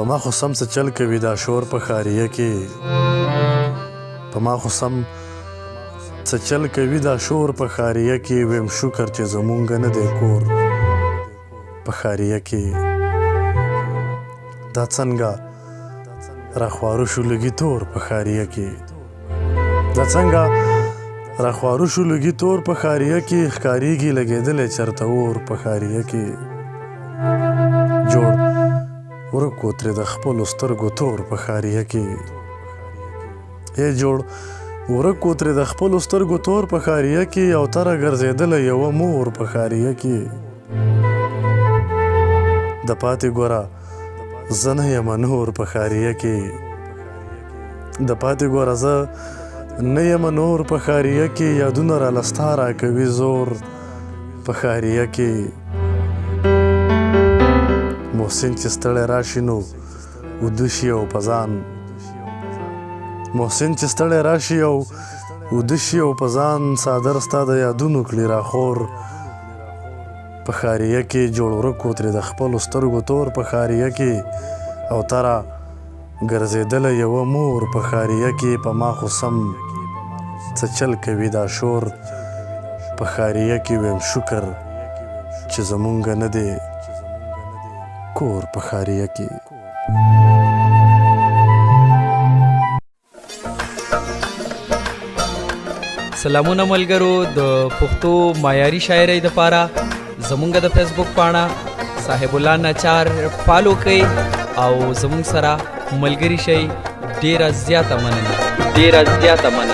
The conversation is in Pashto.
په ما خو سم څه چل کوي دا شور په ښاریه کې په ما خو سم څه چل کوي دا شور په ښاریه کې ویم شکر چې زمونږ نه دی کور په ښاریه کې دا څنګه راخوارو شو لږي تور په ښاریه کې دا څنګه راخوارو شو لږي تور په ښاریه کې ښکاریږي لګېدلی چرته اور په ښاریه کې جوړ ورک و ترې د خپلو سترګو تور په ښاریه کې جوړ ورک و ترې د خپلو سترګو تور په ښاریه کې او تره ګرځېدله یوه مور په ښاریه کې د پاتې ګوره زه نه یم نور په ښاریه کې د پاتې ګوره زه نه یم نور په ښاریه کې یادونه راله ستا راکوي زور په ښاریه کې محسن چې ستړی راشي نو وده شي او په ځان محسن چې ستړی راشي او وده شي او په ځان څادر ستا د یادونو کړي راخور په ښاریه کې جوړ ورک و ترې د خپلو سترګو تور په ښاریه کې او تره ګرځېدله یوه مور په ښاریه کې په ما خو سم څه چل کوي دا شور په ښاریه کې ویم شکر چې زمونږ نه دی کور په ښاریه کې سلامونه ملګرو د پښتو معیاري شاعرۍ دپاره زمونږ د فیسبوک پاڼه صاحب الله ناچار فالو کړئ او زمونږ سره ملګري شئ. ډېره زیاته مننه.